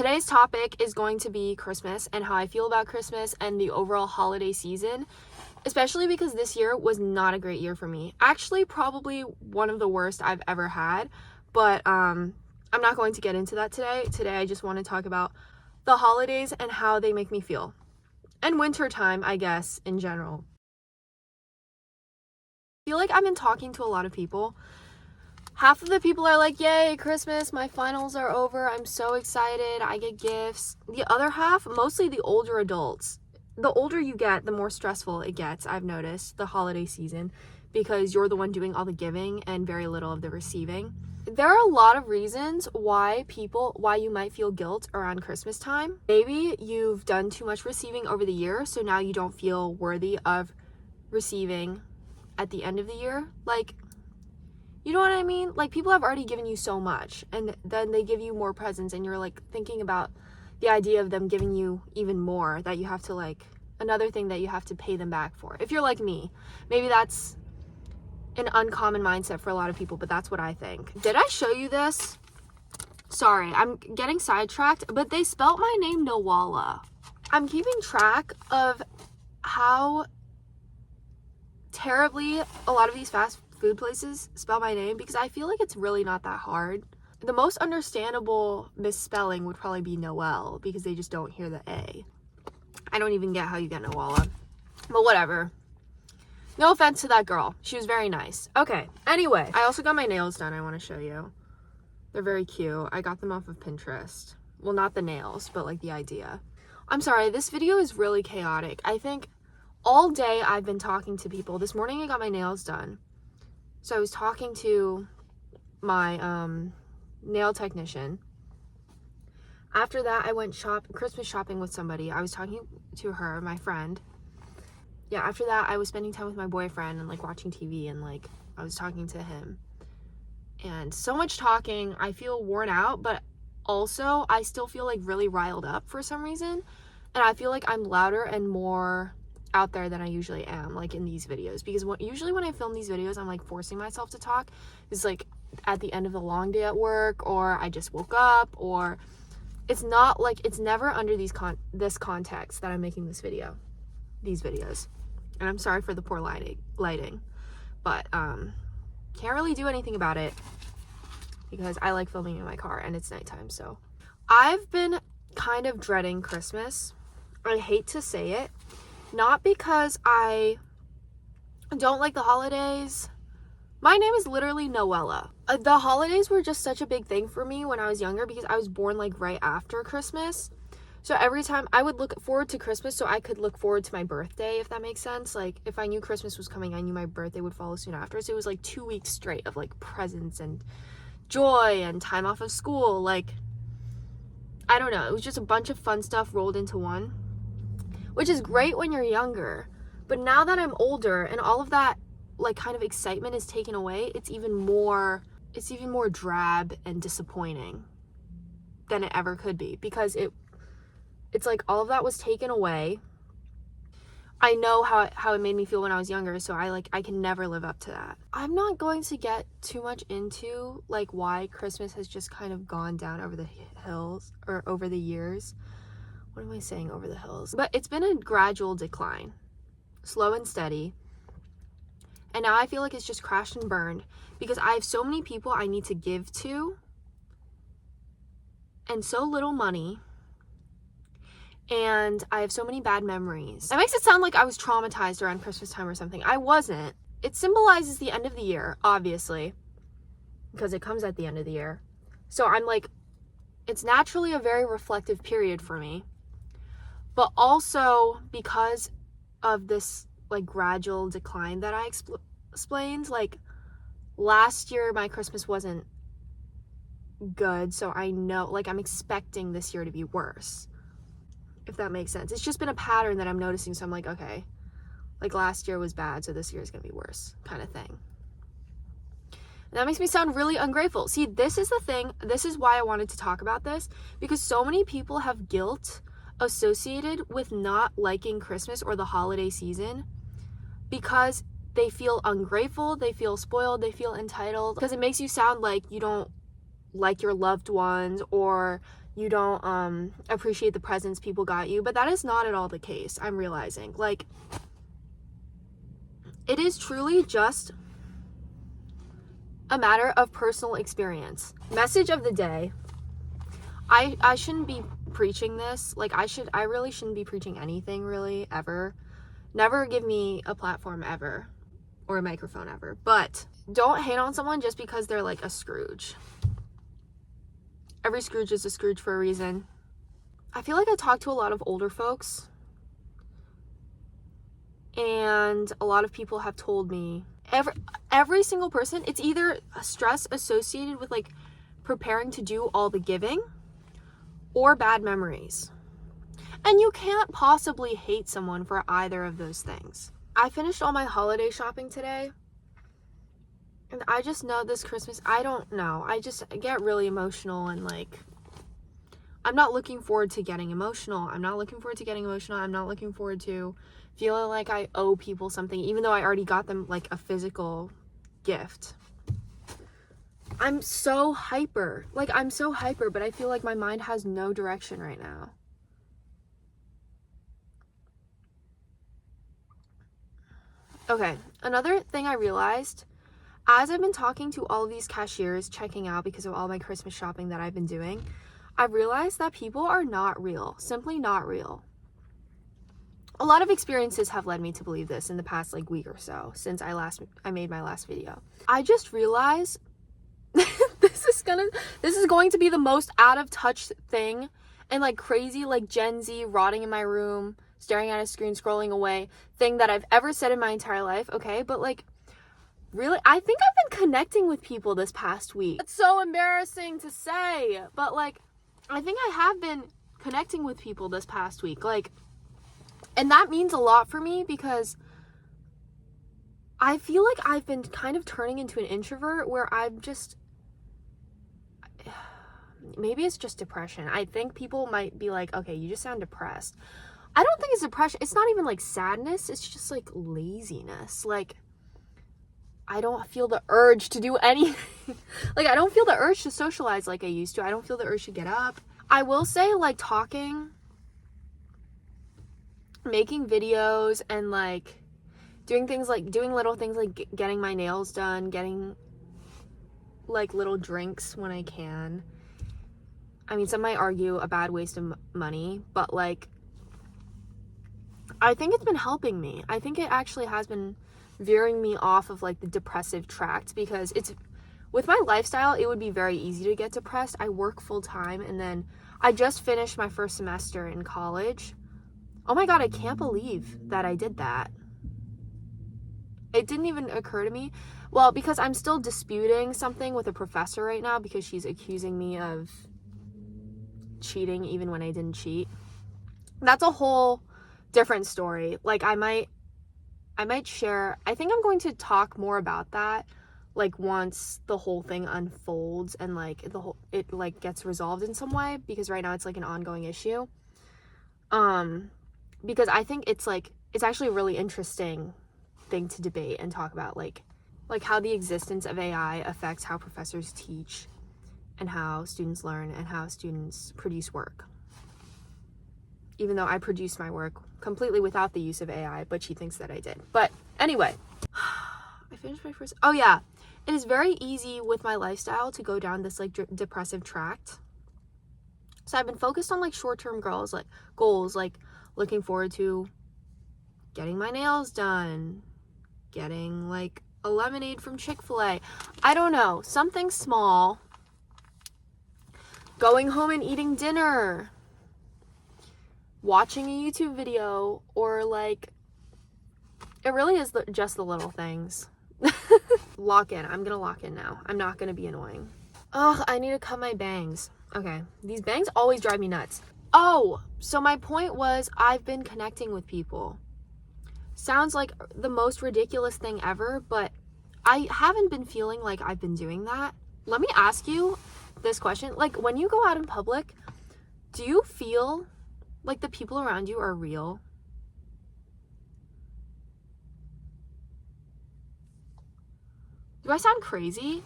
today's topic is going to be Christmas and how I feel about Christmas and the overall holiday season, especially because this year was not a great year for me. Actually, probably one of the worst I've ever had, but I'm not going to get into that today. Today, I just want to talk about the holidays and how they make me feel. And winter time, I guess, in general. I feel like I've been talking to a lot of people. Half of the people are like, yay, Christmas, my finals are over, I'm so excited, I get gifts. The other half, mostly the older adults. The older you get, the more stressful it gets, I've noticed, the holiday season, because you're the one doing all the giving and very little of the receiving. There are a lot of reasons why you might feel guilt around Christmas time. Maybe you've done too much receiving over the year, so now you don't feel worthy of receiving at the end of the year. Like, you know what I mean? Like, people have already given you so much, and then they give you more presents, and you're, like, thinking about the idea of them giving you even more, that you have to, like, another thing that you have to pay them back for. If you're like me, maybe that's an uncommon mindset for a lot of people, but that's what I think. Did I show you this? Sorry, I'm getting sidetracked, but they spelt my name Noala. I'm keeping track of how terribly a lot of these fast food places spell my name, because I feel like it's really not that hard. The most understandable misspelling would probably be Noel, because they just don't hear the A. I don't even get how you get Noala, but whatever. No offense to that girl, she was very nice. Okay, anyway, I also got my nails done. I want to show you. They're very cute. I got them off of Pinterest. Well, not the nails, but like the idea. I'm sorry, this video is really chaotic. I think all day I've been talking to people. This morning I got my nails done. So I was talking to my nail technician. After that, I went Christmas shopping with somebody. I was talking to her, my friend. Yeah, after that, I was spending time with my boyfriend and, like, watching TV, and, like, I was talking to him. And so much talking, I feel worn out, but also I still feel, like, really riled up for some reason. And I feel like I'm louder and more out there than I usually am, like, in these videos, because usually when I film these videos, I'm, like, forcing myself to talk. It's like at the end of the long day at work, or I just woke up, or it's not like, it's never under this context that I'm making these videos. And I'm sorry for the poor lighting, but can't really do anything about it, because I like filming in my car and it's nighttime. So I've been kind of dreading Christmas. I hate to say it. Not because I don't like the holidays. My name is literally Noella. The holidays were just such a big thing for me when I was younger, because I was born like right after Christmas. So every time I would look forward to Christmas, so I could look forward to my birthday, if that makes sense. Like, if I knew Christmas was coming, I knew my birthday would follow soon after. So it was like 2 weeks straight of like presents and joy and time off of school. Like, I don't know. It was just a bunch of fun stuff rolled into one, which is great when you're younger. But now that I'm older and all of that, like, kind of excitement is taken away, it's even more drab and disappointing than it ever could be, because it's like all of that was taken away. I know how it made me feel when I was younger, so I can never live up to that. I'm not going to get too much into, like, why Christmas has just kind of gone down over the hills, or over the years. What am I saying, over the hills? But it's been a gradual decline, slow and steady. And now I feel like it's just crashed and burned, because I have so many people I need to give to, and so little money, and I have so many bad memories. That makes it sound like I was traumatized around Christmas time or something. I wasn't. It symbolizes the end of the year, obviously, because it comes at the end of the year. So I'm like, it's naturally a very reflective period for me. But also because of this, like, gradual decline that I explained, like, last year my Christmas wasn't good, so I know, like, I'm expecting this year to be worse, if that makes sense. It's just been a pattern that I'm noticing, so I'm like, okay, like, last year was bad, so this year is gonna be worse, kind of thing. And that makes me sound really ungrateful. See, this is the thing, this is why I wanted to talk about this, because so many people have guilt associated with not liking Christmas or the holiday season, because they feel ungrateful, they feel spoiled, they feel entitled, because it makes you sound like you don't like your loved ones, or you don't appreciate the presents people got you, but that is not at all the case. I'm realizing, like, it is truly just a matter of personal experience. Message of the day. I shouldn't be preaching this. Like, I really shouldn't be preaching anything, really, ever. Never give me a platform ever, or a microphone ever. But don't hate on someone just because they're like a Scrooge. Every Scrooge is a Scrooge for a reason. I feel like I talk to a lot of older folks, and a lot of people have told me, every single person, it's either a stress associated with like preparing to do all the giving, or bad memories. And you can't possibly hate someone for either of those things. I finished all my holiday shopping today, and I just know this Christmas, I don't know, I just get really emotional, and like, I'm not looking forward to getting emotional. I'm not looking forward to feeling like I owe people something, even though I already got them like a physical gift. I'm so hyper, but I feel like my mind has no direction right now. Okay, another thing I realized, as I've been talking to all of these cashiers, checking out because of all my Christmas shopping that I've been doing, I've realized that people are not real, simply not real. A lot of experiences have led me to believe this in the past like week or so, since I made my last video. I just realized this is going to be the most out of touch thing, and like crazy like Gen Z rotting in my room, staring at a screen, scrolling away thing that I've ever said in my entire life, okay? But like, really, I think I've been connecting with people this past week. It's so embarrassing to say, but like, I think I have been connecting with people this past week, like, and that means a lot for me because I feel like I've been kind of turning into an introvert where I'm just, maybe it's just depression. I think people might be like, okay, you just sound depressed. I don't think it's depression. It's not even like sadness. It's just like laziness. Like, I don't feel the urge to do anything. Like, I don't feel the urge to socialize like I used to. I don't feel the urge to get up. I will say, like, talking, making videos, and like doing little things like getting my nails done, getting like little drinks when I can. I mean, some might argue a bad waste of money, but like, I think it's been helping me. I think it actually has been veering me off of like the depressive tract, because it's, with my lifestyle, it would be very easy to get depressed. I work full time, and then I just finished my first semester in college. Oh my God, I can't believe that I did that. It didn't even occur to me. Well, because I'm still disputing something with a professor right now because she's accusing me of cheating even when I didn't cheat. That's a whole different story. Like, I might share, I think I'm going to talk more about that like once the whole thing unfolds and like it like gets resolved in some way, because right now it's like an ongoing issue. Because I think it's actually a really interesting thing to debate and talk about, like how the existence of AI affects how professors teach and how students learn and how students produce work. Even though I produced my work completely without the use of AI, but she thinks that I did. But anyway, I finished my first, oh yeah, it is very easy with my lifestyle to go down this like depressive tract. So I've been focused on like short-term goals, like looking forward to getting my nails done, getting like a lemonade from Chick-fil-A. I don't know, something small. Going home and eating dinner. Watching a YouTube video, or like, it really is just the little things. Lock in. I'm gonna lock in now. I'm not gonna be annoying. Ugh, I need to cut my bangs. Okay, these bangs always drive me nuts. Oh, so my point was, I've been connecting with people. Sounds like the most ridiculous thing ever, but I haven't been feeling like I've been doing that. Let me ask you this question. Like, when you go out in public, do you feel like the people around you are real? Do I sound crazy?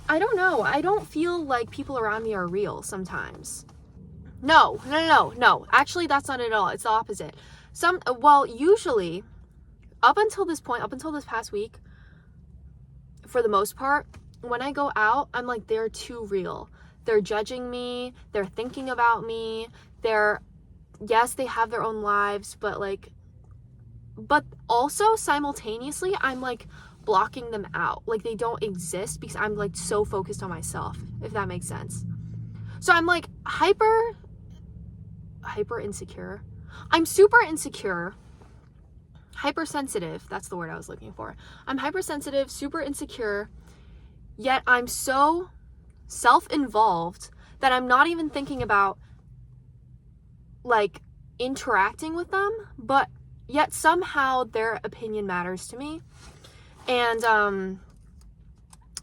I don't know. I don't feel like people around me are real sometimes. No. Actually, that's not it at all. It's the opposite. Usually, up until this past week, for the most part, when I go out, I'm like, they're too real. They're judging me. They're thinking about me. Yes, they have their own lives, but also simultaneously, I'm like blocking them out. Like, they don't exist because I'm like so focused on myself, if that makes sense. So I'm like hyper insecure. I'm super insecure. Hypersensitive, that's the word I was looking for. I'm hypersensitive, super insecure, yet I'm so self-involved that I'm not even thinking about like interacting with them, but yet somehow their opinion matters to me. And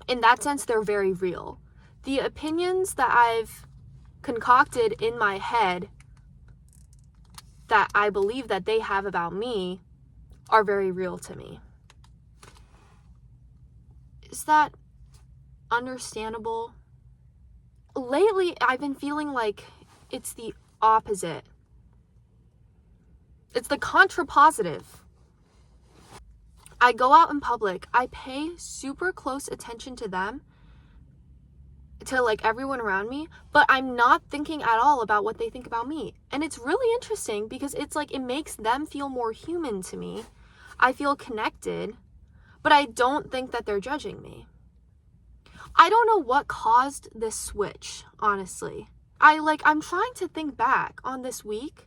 in that sense, they're very real. The opinions that I've concocted in my head that I believe that they have about me are very real to me. Is that understandable? Lately, I've been feeling like it's the opposite. It's the contrapositive. I go out in public, I pay super close attention to them, to like everyone around me, but I'm not thinking at all about what they think about me. And it's really interesting because it's like it makes them feel more human to me. I feel connected, but I don't think that they're judging me. I don't know what caused this switch, honestly. I'm trying to think back on this week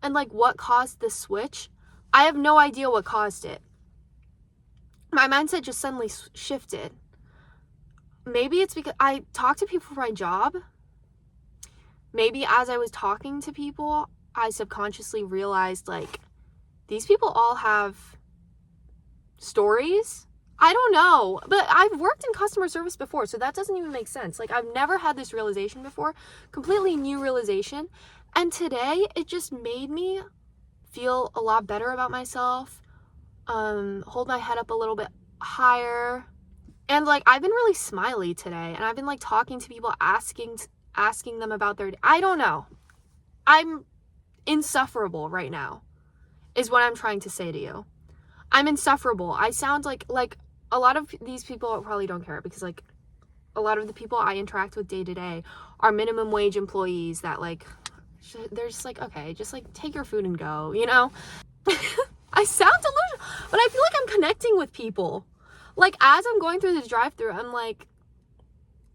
and like what caused this switch. I have no idea what caused it. My mindset just suddenly shifted. Maybe it's because I talk to people for my job. Maybe as I was talking to people, I subconsciously realized like these people all have stories. I don't know, but I've worked in customer service before, so that doesn't even make sense. Like, I've never had this realization before, completely new realization. And today it just made me feel a lot better about myself, hold my head up a little bit higher. And like, I've been really smiley today, and I've been like talking to people, asking them about their, I don't know. I'm insufferable right now, is what I'm trying to say to you. I'm insufferable. I sound like a lot of these people probably don't care because like a lot of the people I interact with day to day are minimum wage employees that like, they're just like, okay, just like take your food and go, you know? I sound delusional, but I feel like I'm connecting with people. Like, as I'm going through this drive-thru, I'm like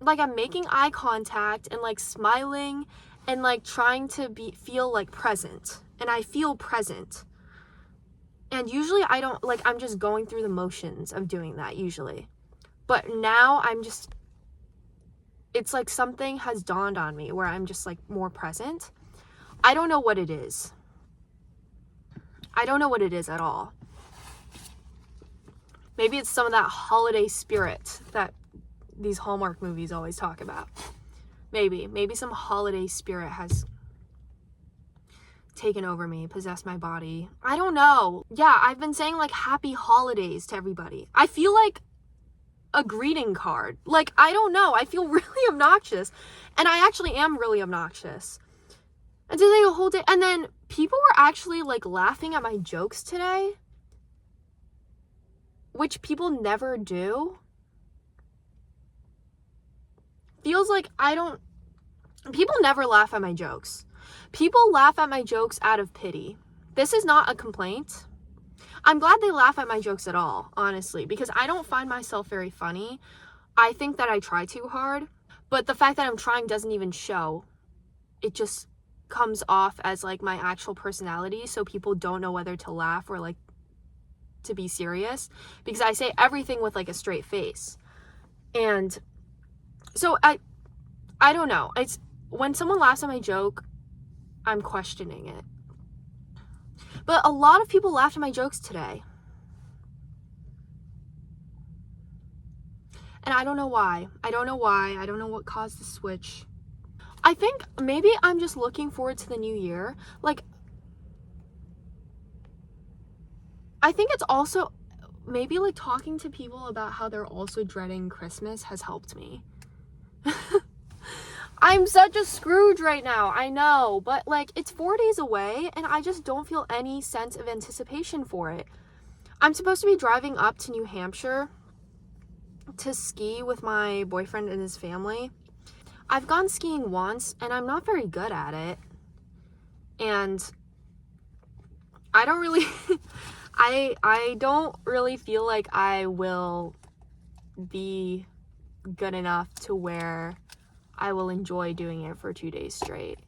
I'm making eye contact and like smiling and like trying to feel like present. And I feel present. And usually I don't, like, I'm just going through the motions of doing that usually. But now it's like something has dawned on me where I'm just like more present. I don't know what it is. I don't know what it is at all. Maybe it's some of that holiday spirit that these Hallmark movies always talk about. Maybe some holiday spirit has taken over me, possessed my body. I don't know. Yeah, I've been saying like happy holidays to everybody. I feel like a greeting card. Like, I don't know. I feel really obnoxious. And I actually am really obnoxious. And today a whole day, and then people were actually like laughing at my jokes today, which people never do. Feels like people never laugh at my jokes. People laugh at my jokes out of pity. This is not a complaint. I'm glad they laugh at my jokes at all, honestly, because I don't find myself very funny. I think that I try too hard, but the fact that I'm trying doesn't even show. It just comes off as like my actual personality, so people don't know whether to laugh or like to be serious, because I say everything with like a straight face. And so I don't know. It's when someone laughs at my joke, I'm questioning it. But a lot of people laughed at my jokes today. And I don't know why. I don't know what caused the switch. I think maybe I'm just looking forward to the new year. Like, I think it's also maybe like talking to people about how they're also dreading Christmas has helped me. I'm such a Scrooge right now, I know, but like it's 4 days away and I just don't feel any sense of anticipation for it. I'm supposed to be driving up to New Hampshire to ski with my boyfriend and his family. I've gone skiing once and I'm not very good at it. And I don't really I don't really feel like I will be good enough to where I will enjoy doing it for 2 days straight.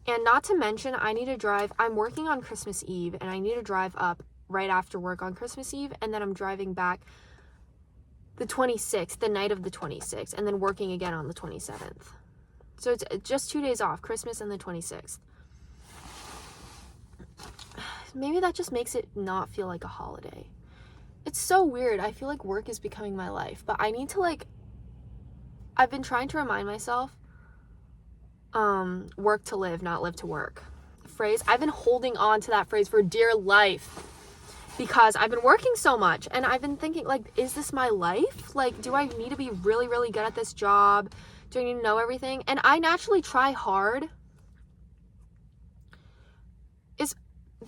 And not to mention, I'm working on Christmas Eve and I need to drive up right after work on Christmas Eve, and then I'm driving back the 26th, the night of the 26th, and then working again on the 27th. So it's just 2 days off, Christmas and the 26th. Maybe that just makes it not feel like a holiday. It's so weird. I feel like work is becoming my life, but I need to I've been trying to remind myself, work to live, not live to work. Phrase. I've been holding on to that phrase for dear life because I've been working so much and I've been thinking, is this my life? Do I need to be really, really good at this job? Do I need to know everything? And I naturally try hard.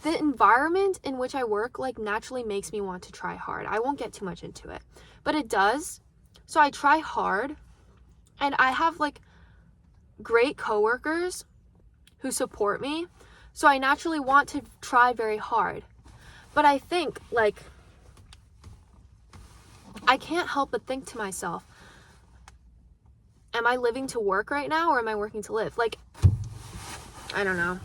The environment in which I work, naturally makes me want to try hard. I won't get too much into it, but it does. So I try hard, and I have, great coworkers who support me. So I naturally want to try very hard. But I think, I can't help but think to myself, am I living to work right now, or am I working to live? I don't know.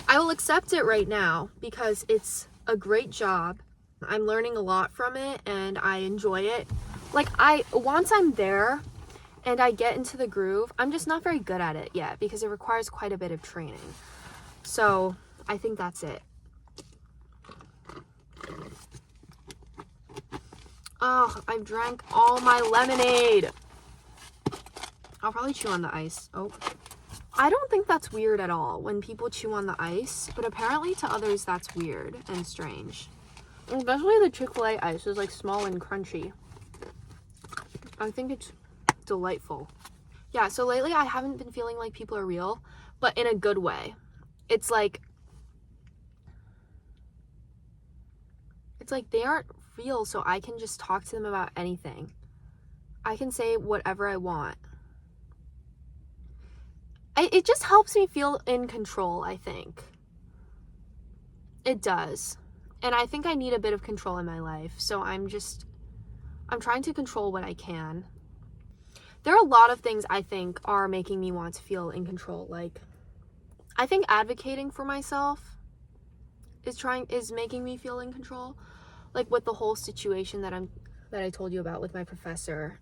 I will accept it right now because it's a great job. I'm learning a lot from it and I enjoy it. Once I'm there and I get into the groove, I'm just not very good at it yet because it requires quite a bit of training. So I think that's it. Oh, I've drank all my lemonade. I'll probably chew on the ice. Oh. I don't think that's weird at all when people chew on the ice, but apparently to others that's weird and strange. Especially the Chick-fil-A ice is small and crunchy. I think it's delightful. Yeah, so lately I haven't been feeling like people are real, but in a good way. It's like they aren't real, so I can just talk to them about anything. I can say whatever I want. It just helps me feel in control, I think. It does. And I think I need a bit of control in my life. So I'm trying to control what I can. There are a lot of things I think are making me want to feel in control. I think advocating for myself is making me feel in control. With the whole situation that I told you about with my professor.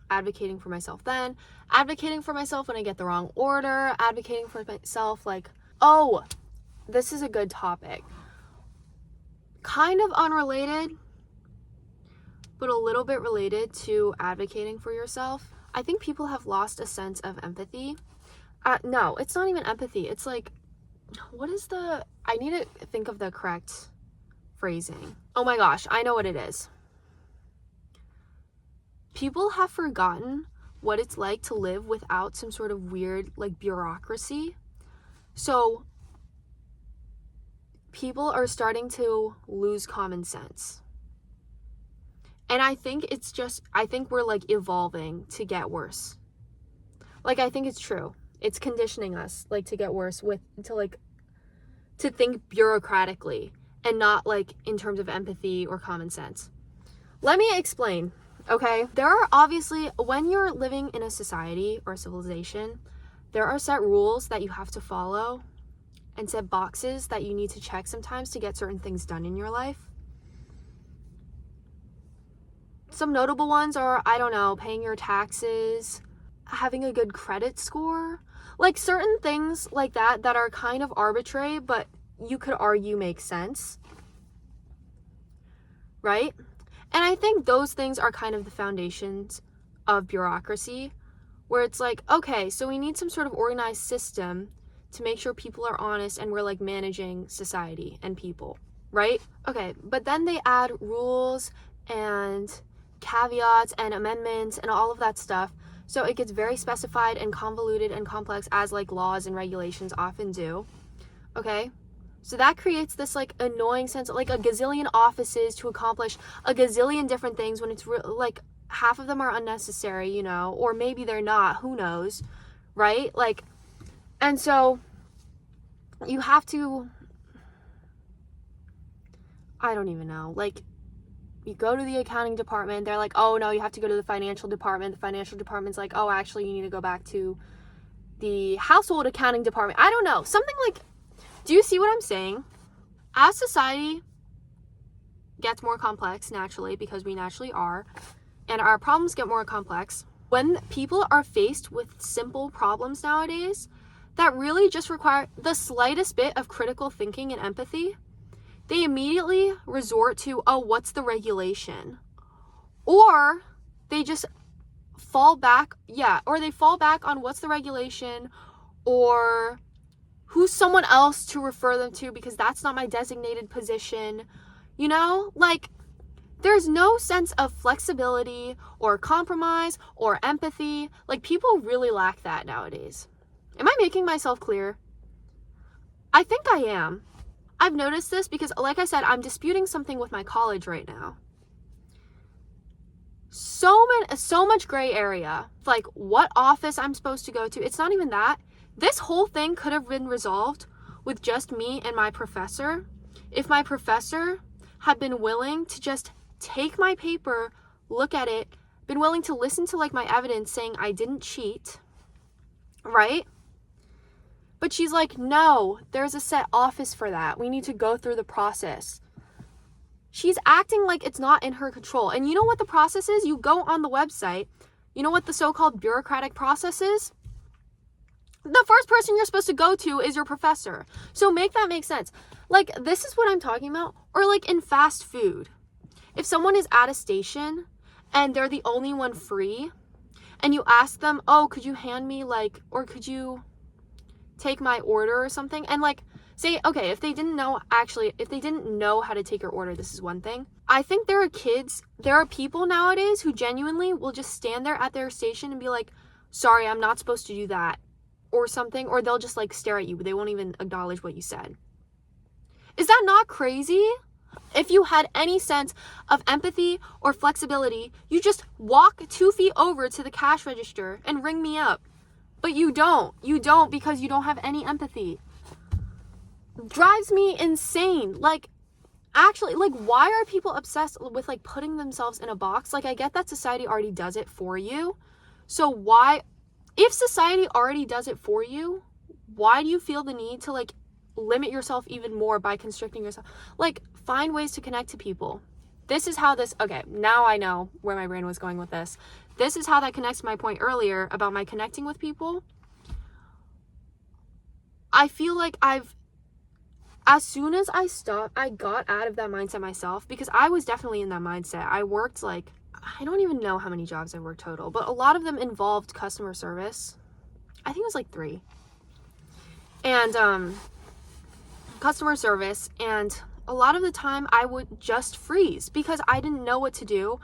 Advocating for myself then, advocating for myself when I get the wrong order, advocating for myself oh, this is a good topic. Kind of unrelated, but a little bit related to advocating for yourself. I think people have lost a sense of empathy. No, it's not even empathy. It's I need to think of the correct phrasing. Oh my gosh, I know what it is. People have forgotten what it's like to live without some sort of weird, bureaucracy. So people are starting to lose common sense. And I think we're evolving to get worse. I think it's true. It's conditioning us to get worse to think bureaucratically and not in terms of empathy or common sense. Let me explain. Okay, there are obviously, when you're living in a society or a civilization, there are set rules that you have to follow and set boxes that you need to check sometimes to get certain things done in your life. Some notable ones are, paying your taxes, having a good credit score, certain things like that are kind of arbitrary, but you could argue make sense, right? And I think those things are kind of the foundations of bureaucracy, where it's okay, so we need some sort of organized system to make sure people are honest and we're managing society and people, right? Okay, but then they add rules and caveats and amendments and all of that stuff. So it gets very specified and convoluted and complex, as like laws and regulations often do. Okay? So that creates this like annoying sense of like a gazillion offices to accomplish a gazillion different things when it's like half of them are unnecessary, you know, or maybe they're not, who knows, right? Like, and so you have to, I don't even know, like, you go to the accounting department, they're like, oh no, you have to go to the financial department. The financial department's like, oh, actually, you need to go back to the household accounting department. I don't know, something like, do you see what I'm saying? As society gets more complex naturally, because we naturally are, and our problems get more complex, when people are faced with simple problems nowadays that really just require the slightest bit of critical thinking and empathy, they immediately resort to, oh, what's the regulation? Or they just fall back, or they fall back on what's the regulation, or who's someone else to refer them to because that's not my designated position. You know, like, there's no sense of flexibility or compromise or empathy. Like, people really lack that nowadays. Am I making myself clear? I think I am. I've noticed this because, like I said, I'm disputing something with my college right now. So much gray area. Like, what office I'm supposed to go to. It's not even that. This whole thing could have been resolved with just me and my professor if my professor had been willing to just take my paper, look at it, been willing to listen to like my evidence saying I didn't cheat, right? But she's like, no, there's a set office for that. We need to go through the process. She's acting like it's not in her control. And you know what the process is? You go on the website. You know what the so-called bureaucratic process is? The first person you're supposed to go to is your professor. So make that make sense. Like, this is what I'm talking about. Or like in fast food. If someone is at a station and they're the only one free, and you ask them, oh, could you hand me like, or could you take my order or something? And like, say, okay, if they didn't know how to take your order, this is one thing. I think there are people nowadays who genuinely will just stand there at their station and be like, sorry, I'm not supposed to do that. Or something, or they'll just like stare at you, but they won't even acknowledge what you said. Is that not crazy? If you had any sense of empathy or flexibility, you just walk 2 feet over to the cash register and ring me up. But you don't. You don't because you don't have any empathy. Drives me insane. Like, actually, like, why are people obsessed with like putting themselves in a box? Like, I get that society already does it for you. So why, if society already does it for you, why do you feel the need to like limit yourself even more by constricting yourself? Like, find ways to connect to people. This is how this, okay, now I know where my brain was going with this. This is how that connects to my point earlier about my connecting with people. I feel like as soon as I got out of that mindset myself, because I was definitely in that mindset. I worked like, I don't even know how many jobs I worked total, but a lot of them involved customer service. I think it was like 3. And customer service, and a lot of the time I would just freeze because I didn't know what to do.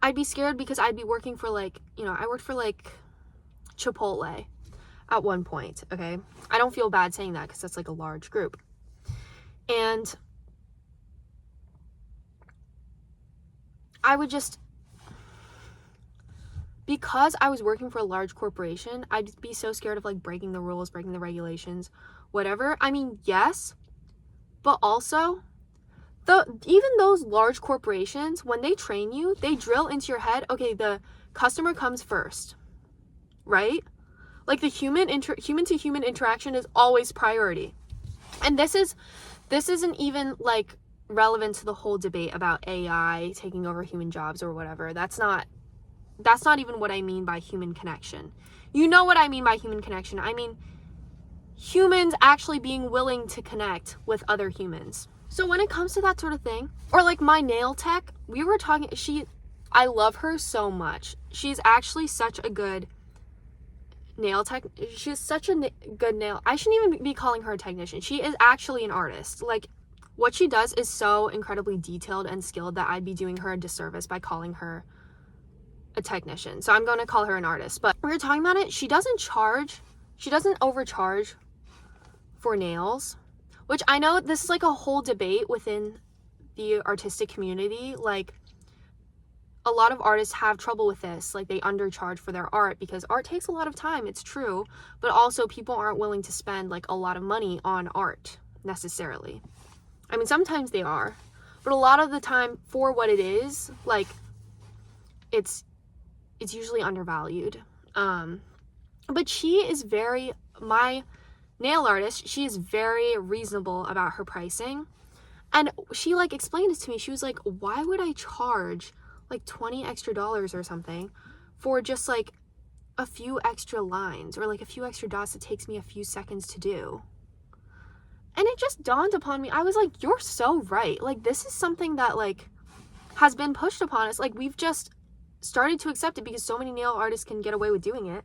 I'd be scared because I'd be working for like, you know, I worked for like Chipotle at one point, okay? I don't feel bad saying that because that's like a large group. And I would just, because I was working for a large corporation, I'd be so scared of like breaking the rules, breaking the regulations, whatever. I mean, yes, but also even those large corporations, when they train you, they drill into your head, okay, the customer comes first, right? Like the human to human interaction is always priority. And this isn't even like relevant to the whole debate about AI taking over human jobs or whatever. That's not even what I mean by human connection. You know what I mean by human connection. I mean humans actually being willing to connect with other humans. So when it comes to that sort of thing, or like my nail tech, we were talking, I love her so much. She's actually such a good nail tech. She's such a good nail. I shouldn't even be calling her a technician. She is actually an artist. Like, what she does is so incredibly detailed and skilled that I'd be doing her a disservice by calling her a technician, so I'm going to call her an artist. But we were talking about it. She doesn't overcharge for nails, which I know this is like a whole debate within the artistic community. Like, a lot of artists have trouble with this. Like, they undercharge for their art because art takes a lot of time, it's true, but also people aren't willing to spend like a lot of money on art necessarily. I mean, sometimes they are, but a lot of the time, for what it is, like, it's usually undervalued. But she is my nail artist, she is very reasonable about her pricing. And she like explained it to me. She was like, why would I charge like $20 extra or something for just like a few extra lines or like a few extra dots that takes me a few seconds to do? And it just dawned upon me. I was like, you're so right. Like, this is something that like has been pushed upon us. Like, we've just started to accept it because so many nail artists can get away with doing it.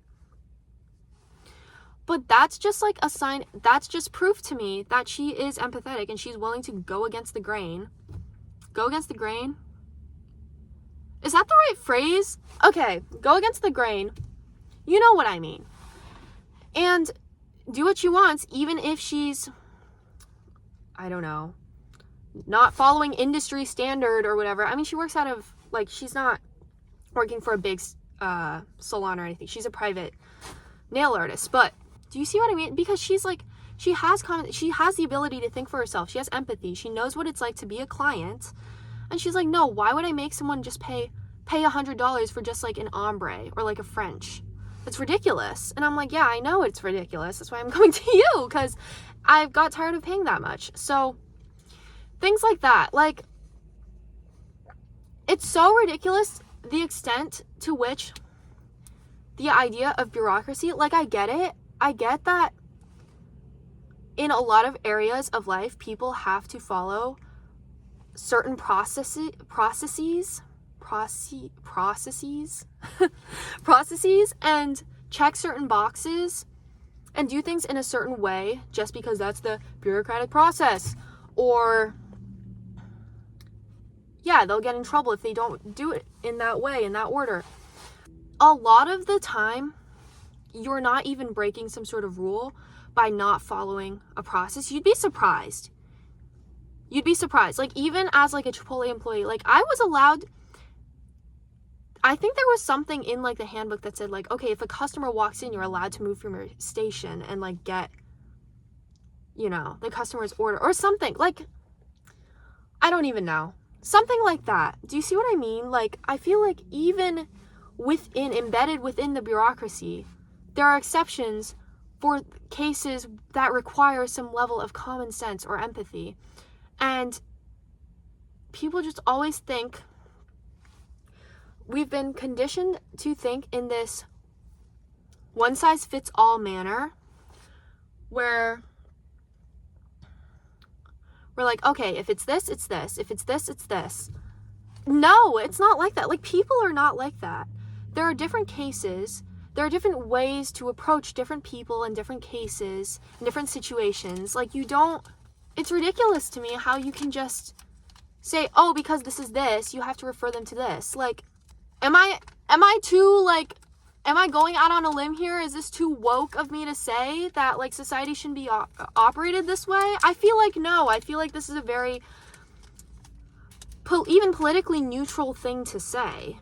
But that's just like a sign, that's just proof to me that she is empathetic and she's willing to go against the grain. Go against the grain? Is that the right phrase? Okay, go against the grain. You know what I mean. And do what she wants, even if she's, I don't know, not following industry standard or whatever. I mean, she works out of, like, she's not working for a big salon or anything. She's a private nail artist. But do you see what I mean? Because she's like, she has the ability to think for herself. She has empathy. She knows what it's like to be a client. And she's like, no, why would I make someone just pay $100 for just like an ombre or like a French? It's ridiculous. And I'm like, yeah, I know it's ridiculous. That's why I'm coming to you, because I've got tired of paying that much. So things like that, like, it's so ridiculous the extent to which the idea of bureaucracy, like, I get it. I get that in a lot of areas of life, people have to follow certain processes and check certain boxes and do things in a certain way just because that's the bureaucratic process. Or, yeah, they'll get in trouble if they don't do it in that way, in that order. A lot of the time, you're not even breaking some sort of rule by not following a process. You'd be surprised. Like, even as like a Chipotle employee, like, I was allowed, I think there was something in like the handbook that said like, okay, if a customer walks in, you're allowed to move from your station and like get, you know, the customer's order or something. Like, I don't even know. Something like that. Do you see what I mean? Like, I feel like even embedded within the bureaucracy, there are exceptions for cases that require some level of common sense or empathy. And people just always think, we've been conditioned to think in this one-size-fits-all manner where we're like, okay, if it's this, it's this. If it's this, it's this. No, it's not like that. Like, people are not like that. There are different cases. There are different ways to approach different people in different cases, in different situations. Like, it's ridiculous to me how you can just say, oh, because this is this, you have to refer them to this. Like, am I too, like, am I going out on a limb here? Is this too woke of me to say that, like, society shouldn't be operated this way? I feel like no. I feel like this is a very even politically neutral thing to say.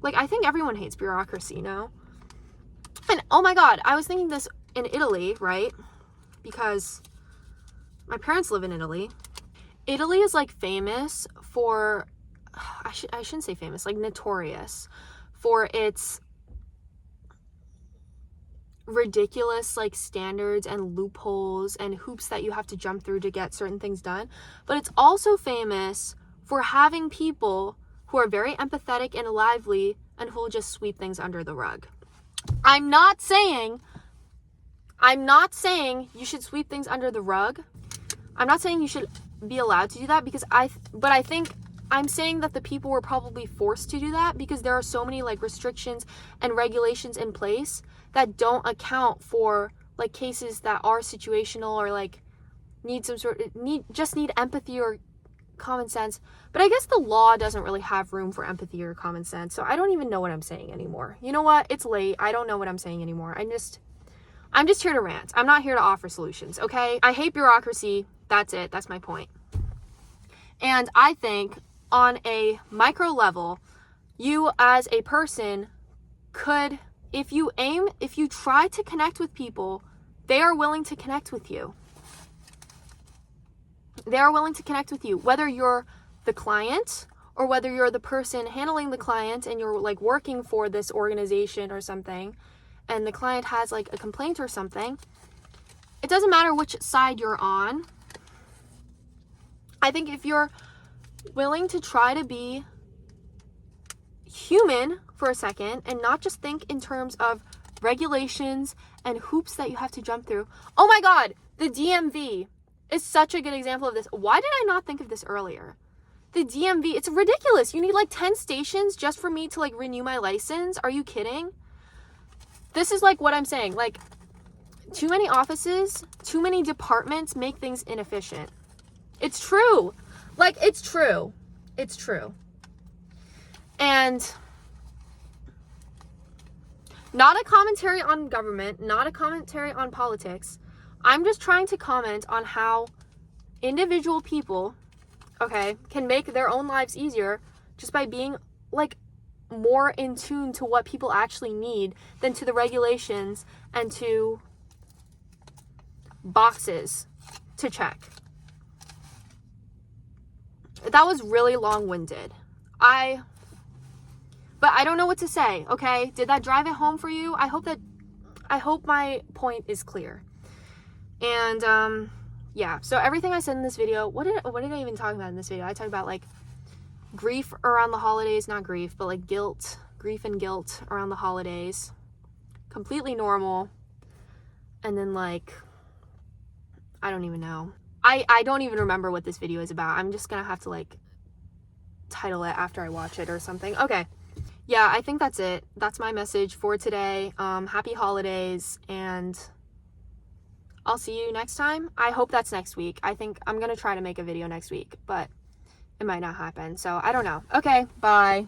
Like, I think everyone hates bureaucracy, no? And, oh my god, I was thinking this in Italy, right? Because my parents live in Italy. Italy is, like, famous for, I shouldn't say famous, like, notorious for its ridiculous, like, standards and loopholes and hoops that you have to jump through to get certain things done. But it's also famous for having people who are very empathetic and lively and who will just sweep things under the rug. I'm not saying you should sweep things under the rug. I'm not saying you should be allowed to do that but I think I'm saying that the people were probably forced to do that because there are so many, like, restrictions and regulations in place that don't account for, like, cases that are situational or, like, need empathy or common sense, but I guess the law doesn't really have room for empathy or common sense, so I don't even know what I'm saying anymore. You know what? It's late. I don't know what I'm saying anymore. I'm just here to rant. I'm not here to offer solutions, okay? I hate bureaucracy. That's it. That's my point. And I think on a micro level, you as a person could, if you try to connect with people, they are willing to connect with you. They are willing to connect with you, whether you're the client or whether you're the person handling the client and you're like working for this organization or something, and the client has like a complaint or something. It doesn't matter which side you're on. I think if you're willing to try to be human for a second and not just think in terms of regulations and hoops that you have to jump through. Oh my God, the DMV is such a good example of this. Why did I not think of this earlier? The DMV, it's ridiculous. You need like 10 stations just for me to like renew my license. Are you kidding? This is like what I'm saying. Like, too many offices, too many departments make things inefficient. It's true. Like, it's true. It's true. And not a commentary on government, not a commentary on politics. I'm just trying to comment on how individual people, okay, can make their own lives easier just by being like more in tune to what people actually need than to the regulations and to boxes to check. That was really long-winded. But I don't know what to say, okay? Did that drive it home for you? I hope my point is clear. And yeah, so everything I said in this video, what did I even talk about in this video? I talked about like grief around the holidays, not grief, but like grief and guilt around the holidays. Completely normal. And then like, I don't even know. I don't even remember what this video is about. I'm just gonna have to like title it after I watch it or something. Okay. Yeah, I think that's it. That's my message for today. Happy holidays, and I'll see you next time. I hope that's next week. I think I'm gonna try to make a video next week, but it might not happen. So I don't know. Okay, bye.